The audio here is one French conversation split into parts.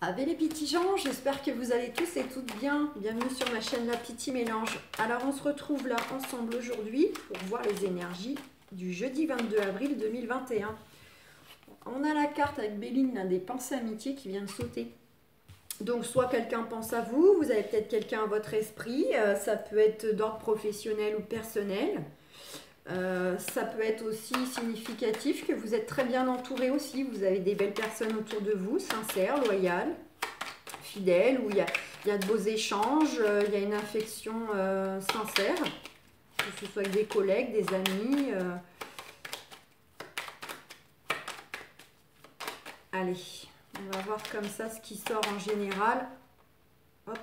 Ave les petits gens, j'espère que vous allez tous et toutes bien. Bienvenue sur ma chaîne La Petite Mélange. Alors on se retrouve là ensemble aujourd'hui pour voir les énergies du jeudi 22 avril 2021. On a la carte avec Béline là, des pensées amitiés qui vient de sauter. Donc soit quelqu'un pense à vous, vous avez peut-être quelqu'un à votre esprit, ça peut être d'ordre professionnel ou personnel. Ça peut être aussi significatif que vous êtes très bien entouré aussi. Vous avez des belles personnes autour de vous, sincères, loyales, fidèles, où il y a de beaux échanges, il y a une affection sincère, que ce soit avec des collègues, des amis. Allez, on va voir comme ça ce qui sort en général. Hop.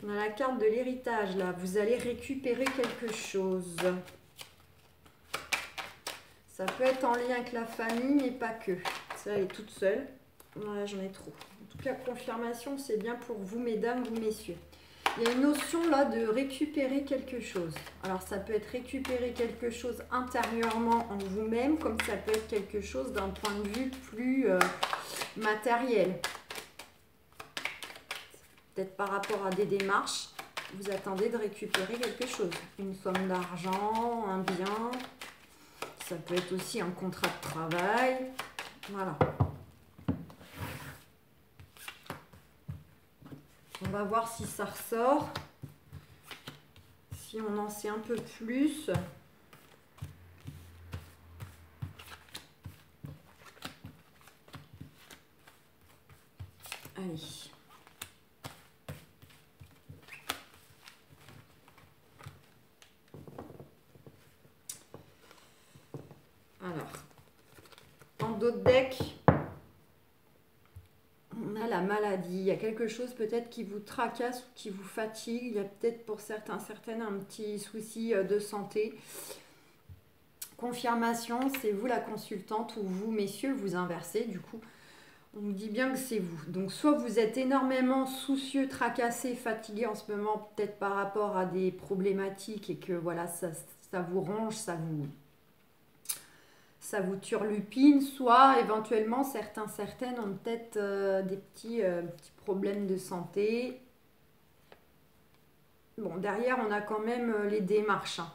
On a la carte de l'héritage là, vous allez récupérer quelque chose. Ça peut être en lien avec la famille, mais pas que. Ça, elle est toute seule. Voilà, j'en ai trop. En tout cas, confirmation, c'est bien pour vous, mesdames, vous, messieurs. Il y a une notion là de récupérer quelque chose. Alors, ça peut être récupérer quelque chose intérieurement en vous-même, comme ça peut être quelque chose d'un point de vue plus matériel. Peut-être par rapport à des démarches, vous attendez de récupérer quelque chose. Une somme d'argent, un bien. Ça peut être aussi un contrat de travail. Voilà. On va voir si ça ressort. Si on en sait un peu plus. Allez. Alors, en d'autres decks, on a la maladie. Il y a quelque chose peut-être qui vous tracasse ou qui vous fatigue. Il y a peut-être pour certaines un petit souci de santé. Confirmation, c'est vous la consultante ou vous, messieurs, vous inversez. Du coup, on nous dit bien que c'est vous. Donc, soit vous êtes énormément soucieux, tracassé, fatigué en ce moment, peut-être par rapport à des problématiques et que voilà, ça vous ronge, ça vous turlupine, soit éventuellement certaines ont peut-être des petits problèmes de santé. Bon, derrière, on a quand même les démarches. Hein.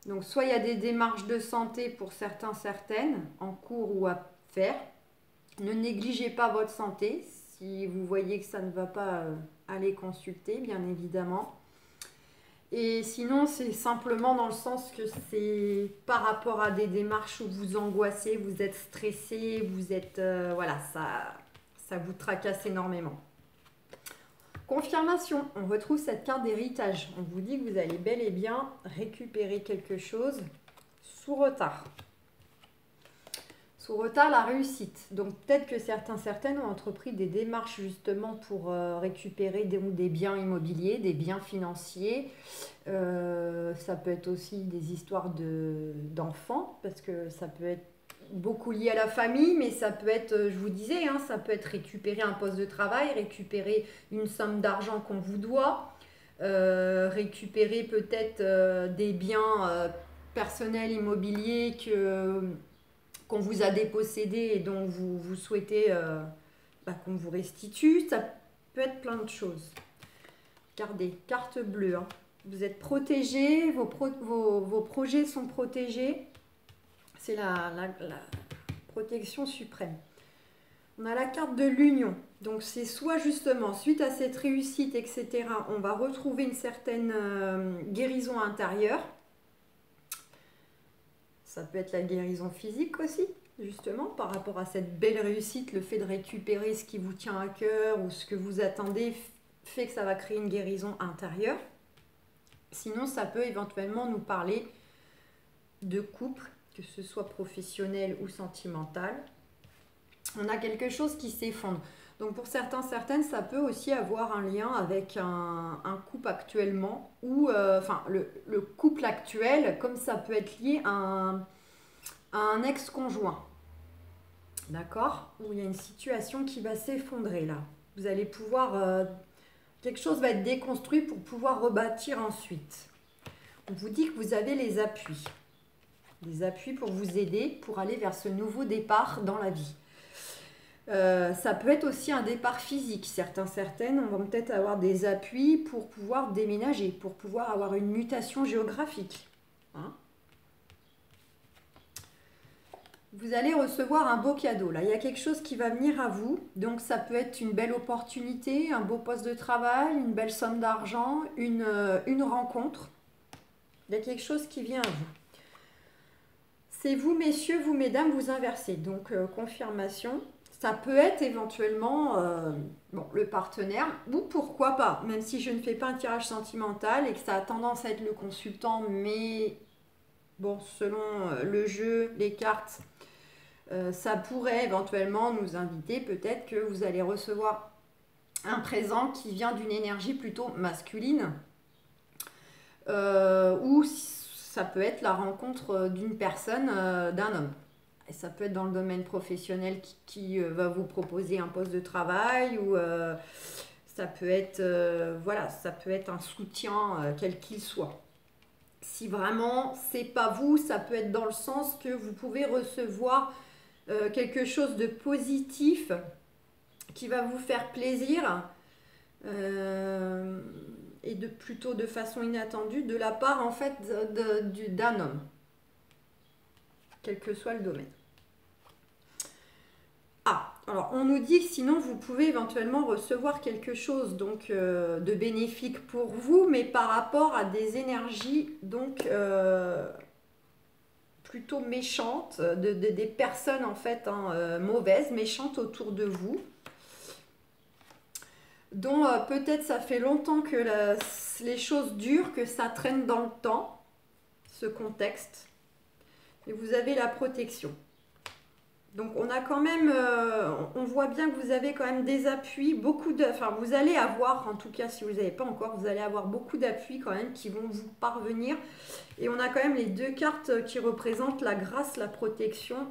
Donc, soit il y a des démarches de santé pour certaines, en cours ou à faire. Ne négligez pas votre santé. Si vous voyez que ça ne va pas, allez consulter, bien évidemment. Et sinon, c'est simplement dans le sens que c'est par rapport à des démarches où vous angoissez, vous êtes stressé, vous êtes... voilà, ça vous tracasse énormément. Confirmation, on retrouve cette carte d'héritage. On vous dit que vous allez bel et bien récupérer quelque chose sous retard. Sous retard, la réussite. Donc peut-être que certaines ont entrepris des démarches justement pour récupérer des biens immobiliers, des biens financiers. Ça peut être aussi des histoires d'enfants, parce que ça peut être beaucoup lié à la famille, mais ça peut être, je vous disais, hein, ça peut être récupérer un poste de travail, récupérer une somme d'argent qu'on vous doit, récupérer peut-être des biens personnels immobiliers qu'on vous a dépossédé et dont vous souhaitez qu'on vous restitue. Ça peut être plein de choses. Regardez, carte bleue. Hein. Vous êtes protégé, vos projets sont protégés. C'est la protection suprême. On a la carte de l'union. Donc c'est soit justement, suite à cette réussite, etc., on va retrouver une certaine guérison intérieure. Ça peut être la guérison physique aussi, justement, par rapport à cette belle réussite, le fait de récupérer ce qui vous tient à cœur ou ce que vous attendez fait que ça va créer une guérison intérieure. Sinon, ça peut éventuellement nous parler de couple, que ce soit professionnel ou sentimental. On a quelque chose qui s'effondre. Donc pour certaines, ça peut aussi avoir un lien avec un couple actuellement ou le couple actuel, comme ça peut être lié à un ex-conjoint. D'accord? Où il y a une situation qui va s'effondrer là. Vous allez pouvoir... quelque chose va être déconstruit pour pouvoir rebâtir ensuite. On vous dit que vous avez les appuis. Les appuis pour vous aider, pour aller vers ce nouveau départ dans la vie. Ça peut être aussi un départ physique. Certaines vont peut-être avoir des appuis pour pouvoir déménager, pour pouvoir avoir une mutation géographique. Hein. Vous allez recevoir un beau cadeau. Là, il y a quelque chose qui va venir à vous. Donc, ça peut être une belle opportunité, un beau poste de travail, une belle somme d'argent, une rencontre. Il y a quelque chose qui vient à vous. C'est vous, messieurs, vous, mesdames, vous inversez. Donc, confirmation. Ça peut être éventuellement le partenaire, ou pourquoi pas, même si je ne fais pas un tirage sentimental et que ça a tendance à être le consultant, mais bon, selon le jeu, les cartes, ça pourrait éventuellement nous inviter, peut-être que vous allez recevoir un présent qui vient d'une énergie plutôt masculine, ou ça peut être la rencontre d'une personne, d'un homme. Et ça peut être dans le domaine professionnel qui va vous proposer un poste de travail, ou ça peut être ça peut être un soutien quel qu'il soit. Si vraiment c'est pas vous, ça peut être dans le sens que vous pouvez recevoir quelque chose de positif qui va vous faire plaisir, et plutôt de façon inattendue de la part en fait d'un homme, quel que soit le domaine. Ah, alors on nous dit que sinon vous pouvez éventuellement recevoir quelque chose donc de bénéfique pour vous, mais par rapport à des énergies donc plutôt méchantes, des personnes en fait mauvaises, méchantes autour de vous, dont peut-être ça fait longtemps que les choses durent, que ça traîne dans le temps, ce contexte, et vous avez la protection. Donc on a quand même, on voit bien que vous avez quand même des appuis, vous allez avoir, en tout cas si vous n'avez pas encore, vous allez avoir beaucoup d'appuis quand même qui vont vous parvenir. Et on a quand même les deux cartes qui représentent la grâce, la protection.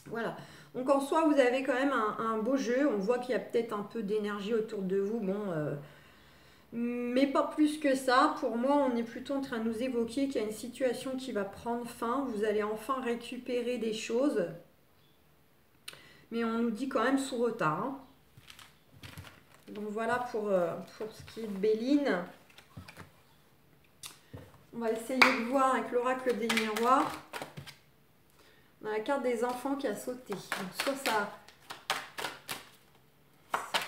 Voilà. Donc en soi, vous avez quand même un beau jeu. On voit qu'il y a peut-être un peu d'énergie autour de vous. Bon, mais pas plus que ça. Pour moi, on est plutôt en train de nous évoquer qu'il y a une situation qui va prendre fin. Vous allez enfin récupérer des choses. Mais on nous dit quand même sous retard. Hein. Donc voilà pour ce qui est de Béline. On va essayer de voir avec l'oracle des miroirs. On a la carte des enfants qui a sauté. Donc soit ça...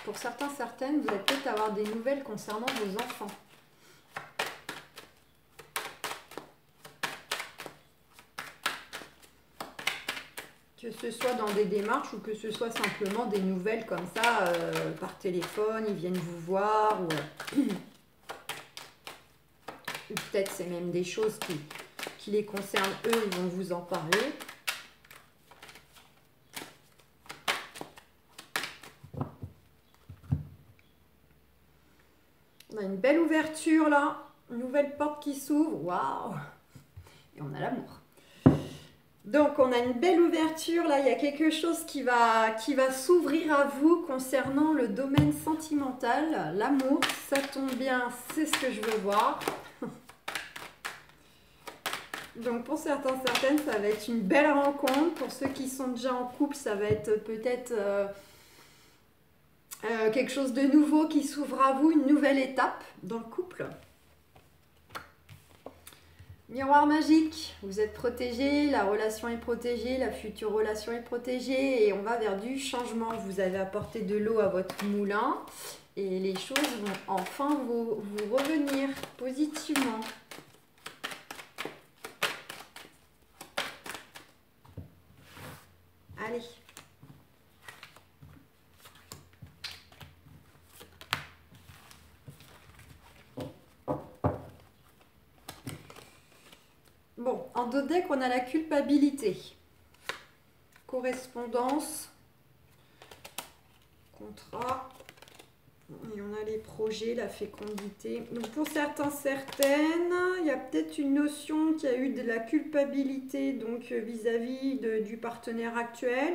Pour certaines, vous allez peut-être avoir des nouvelles concernant vos enfants. Que ce soit dans des démarches ou que ce soit simplement des nouvelles comme ça, par téléphone, ils viennent vous voir. Ou peut-être c'est même des choses qui les concernent eux, ils vont vous en parler. On a une belle ouverture là, une nouvelle porte qui s'ouvre, waouh! Et on a l'amour. Donc on a une belle ouverture là, il y a quelque chose qui va s'ouvrir à vous concernant le domaine sentimental, l'amour, ça tombe bien, c'est ce que je veux voir. Donc pour certaines, ça va être une belle rencontre. Pour ceux qui sont déjà en couple, ça va être peut-être quelque chose de nouveau qui s'ouvre à vous, une nouvelle étape dans le couple. Miroir magique, vous êtes protégé, la relation est protégée, la future relation est protégée et on va vers du changement. Vous avez apporté de l'eau à votre moulin et les choses vont enfin vous revenir positivement. Allez. Bon, en dos deck, on a la culpabilité. Correspondance. Contrat. Et on a les projets, la fécondité. Donc pour certaines, il y a peut-être une notion qui a eu de la culpabilité donc vis-à-vis du partenaire actuel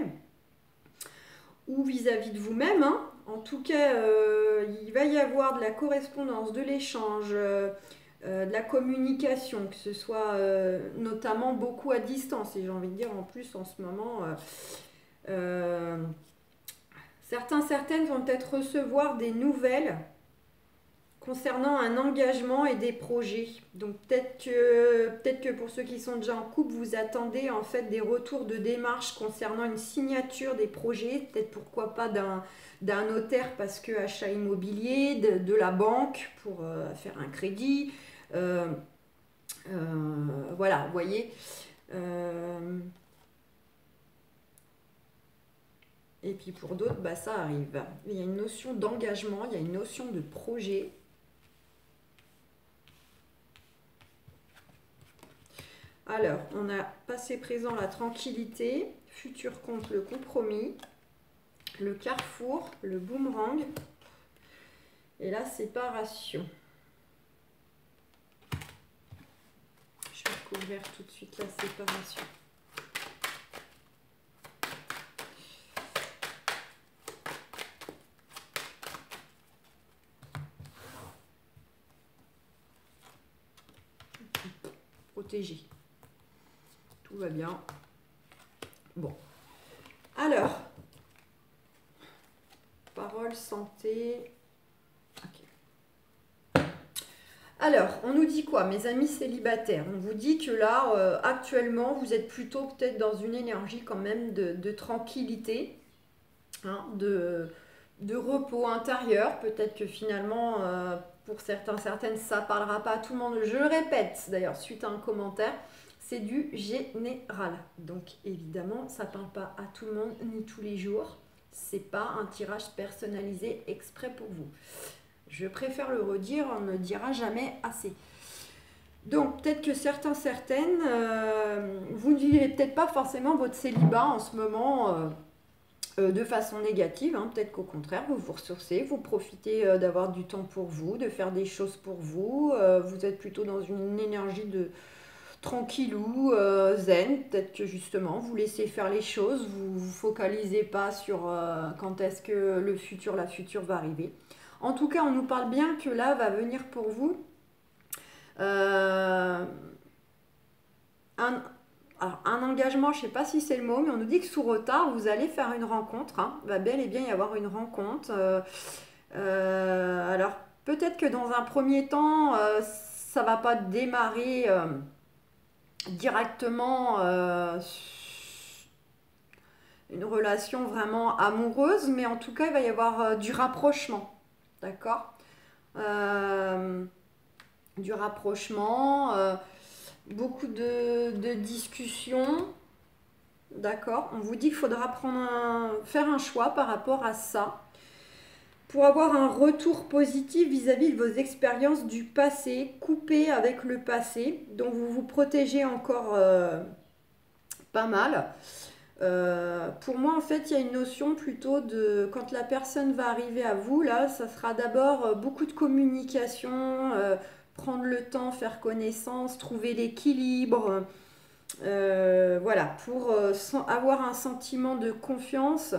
ou vis-à-vis de vous-même. Hein. En tout cas, il va y avoir de la correspondance, de l'échange, de la communication, que ce soit notamment beaucoup à distance. Et j'ai envie de dire en plus en ce moment... Certains, certaines vont peut-être recevoir des nouvelles concernant un engagement et des projets. Donc peut-être que pour ceux qui sont déjà en couple, vous attendez en fait des retours de démarches concernant une signature des projets, peut-être pourquoi pas d'un notaire parce que achat immobilier, de la banque pour faire un crédit. Euh, voilà, vous voyez. Et puis pour d'autres, bah, ça arrive. Il y a une notion d'engagement, il y a une notion de projet. Alors, on a passé présent la tranquillité, futur compte le compromis, le carrefour, le boomerang et la séparation. Je vais couvrir tout de suite la séparation. Protégé. Tout va bien. Bon. Alors, parole, santé. Ok. Alors, on nous dit quoi, mes amis célibataires? On vous dit que là, actuellement, vous êtes plutôt peut-être dans une énergie quand même de tranquillité, hein, de repos intérieur. Peut-être que finalement, pour certains, certaines, ça ne parlera pas à tout le monde. Je le répète, d'ailleurs, suite à un commentaire. C'est du général. Donc évidemment, ça ne parle pas à tout le monde ni tous les jours. C'est pas un tirage personnalisé exprès pour vous. Je préfère le redire, on ne le dira jamais assez. Donc peut-être que certains, certaines, vous ne vivez peut-être pas forcément votre célibat en ce moment de façon négative. Hein. Peut-être qu'au contraire, vous vous ressourcez, vous profitez d'avoir du temps pour vous, de faire des choses pour vous. Vous êtes plutôt dans une énergie de tranquillou, zen, peut-être que justement vous laissez faire les choses, vous vous focalisez pas sur quand est-ce que le futur, la future va arriver. En tout cas, on nous parle bien que là va venir pour vous un engagement, je ne sais pas si c'est le mot, mais on nous dit que sous retard, vous allez faire une rencontre, hein, va bel et bien y avoir une rencontre. Alors peut-être que dans un premier temps, ça va pas démarrer directement une relation vraiment amoureuse, mais en tout cas, il va y avoir du rapprochement. D'accord. Du rapprochement, beaucoup de discussions. D'accord. On vous dit qu'il faudra faire un choix par rapport à ça pour avoir un retour positif vis-à-vis de vos expériences du passé, coupées avec le passé, dont vous vous protégez encore pas mal. Pour moi, en fait, il y a une notion plutôt de quand la personne va arriver à vous, là, ça sera d'abord beaucoup de communication, prendre le temps, faire connaissance, trouver l'équilibre, voilà, pour avoir un sentiment de confiance,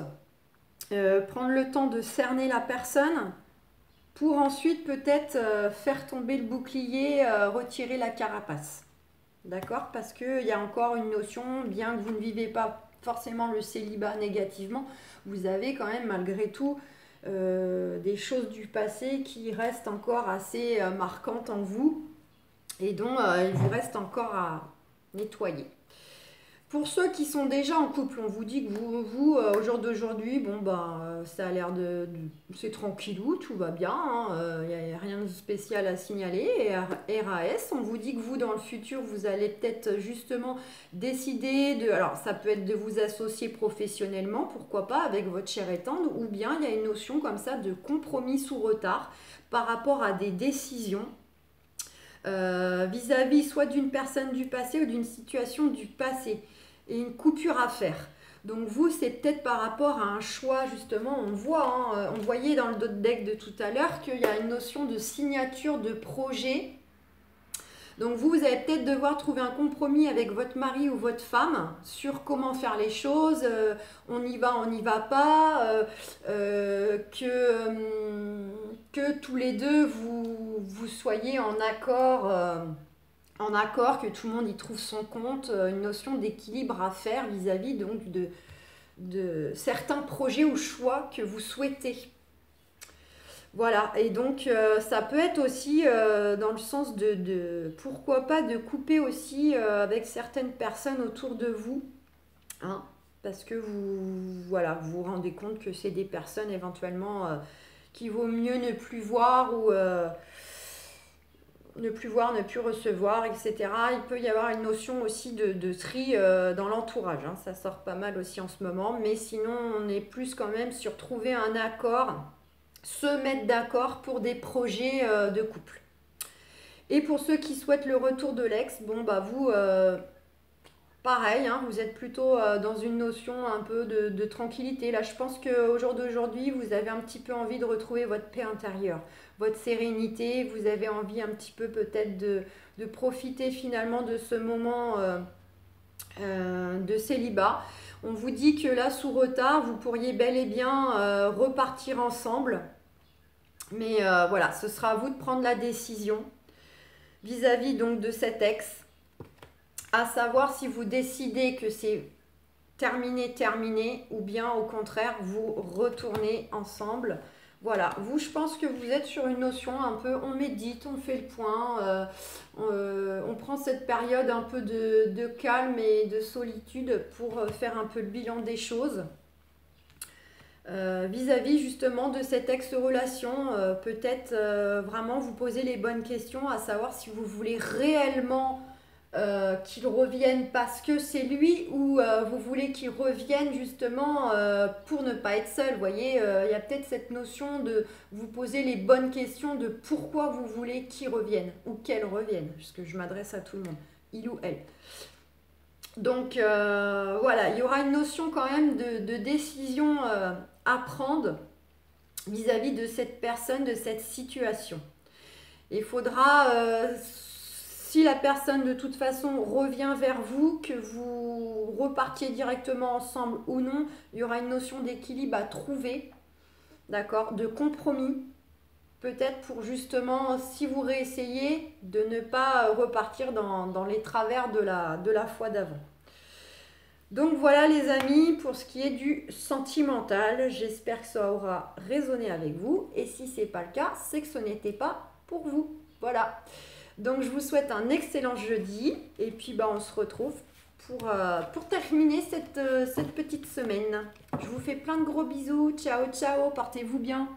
prendre le temps de cerner la personne, pour ensuite peut-être faire tomber le bouclier, retirer la carapace. D'accord? Parce qu'il y a encore une notion, bien que vous ne vivez pas forcément le célibat négativement, vous avez quand même malgré tout des choses du passé qui restent encore assez marquantes en vous et dont il vous reste encore à nettoyer. Pour ceux qui sont déjà en couple, on vous dit que vous au jour d'aujourd'hui, bon ça a l'air c'est tranquillou, tout va bien, il n'y a rien de spécial à signaler. Et RAS, on vous dit que vous, dans le futur, vous allez peut-être justement décider alors ça peut être de vous associer professionnellement, pourquoi pas, avec votre chair et tendre, ou bien il y a une notion comme ça de compromis sous retard par rapport à des décisions vis-à-vis soit d'une personne du passé ou d'une situation du passé. Et une coupure à faire. Donc vous, c'est peut-être par rapport à un choix, justement, on voit, on voyait dans le deck de tout à l'heure qu'il y a une notion de signature de projet. Donc vous allez peut-être devoir trouver un compromis avec votre mari ou votre femme sur comment faire les choses, on y va, on n'y va pas, que tous les deux vous soyez en accord, que tout le monde y trouve son compte, une notion d'équilibre à faire vis-à-vis donc certains projets ou choix que vous souhaitez. Voilà, et donc ça peut être aussi dans le sens pourquoi pas de couper aussi avec certaines personnes autour de vous, hein, parce que voilà, vous vous rendez compte que c'est des personnes éventuellement qu'il vaut mieux ne plus voir ou ne plus voir, ne plus recevoir, etc. Il peut y avoir une notion aussi de tri dans l'entourage, hein, ça sort pas mal aussi en ce moment, mais sinon on est plus quand même sur trouver un accord, se mettre d'accord pour des projets de couple. Et pour ceux qui souhaitent le retour de l'ex, bon bah vous, pareil, hein, vous êtes plutôt dans une notion un peu de tranquillité. Là, je pense qu'au jour d'aujourd'hui, vous avez un petit peu envie de retrouver votre paix intérieure, votre sérénité. Vous avez envie un petit peu peut-être de profiter finalement de ce moment de célibat. On vous dit que là, sous retard, vous pourriez bel et bien repartir ensemble. Mais voilà, ce sera à vous de prendre la décision vis-à-vis donc de cet ex. À savoir si vous décidez que c'est terminé, ou bien au contraire, vous retournez ensemble. Voilà, vous, je pense que vous êtes sur une notion un peu, on médite, on fait le point, on prend cette période un peu de calme et de solitude pour faire un peu le bilan des choses. Vis-à-vis justement de cette ex-relation, peut-être vraiment vous poser les bonnes questions, à savoir si vous voulez réellement qu'il revienne parce que c'est lui ou vous voulez qu'il revienne justement pour ne pas être seul. Vous voyez, il y a peut-être cette notion de vous poser les bonnes questions de pourquoi vous voulez qu'il revienne ou qu'elle revienne, puisque je m'adresse à tout le monde, il ou elle. Donc voilà, il y aura une notion quand même de décision à prendre vis-à-vis de cette personne, de cette situation. Il faudra, si la personne de toute façon revient vers vous, que vous repartiez directement ensemble ou non, il y aura une notion d'équilibre à trouver, d'accord, de compromis. Peut-être pour justement, si vous réessayez, de ne pas repartir dans les travers de la fois d'avant. Donc voilà les amis, pour ce qui est du sentimental, j'espère que ça aura résonné avec vous. Et si ce n'est pas le cas, c'est que ce n'était pas pour vous. Voilà. Donc je vous souhaite un excellent jeudi. Et puis on se retrouve pour terminer cette petite semaine. Je vous fais plein de gros bisous. Ciao, ciao, portez-vous bien.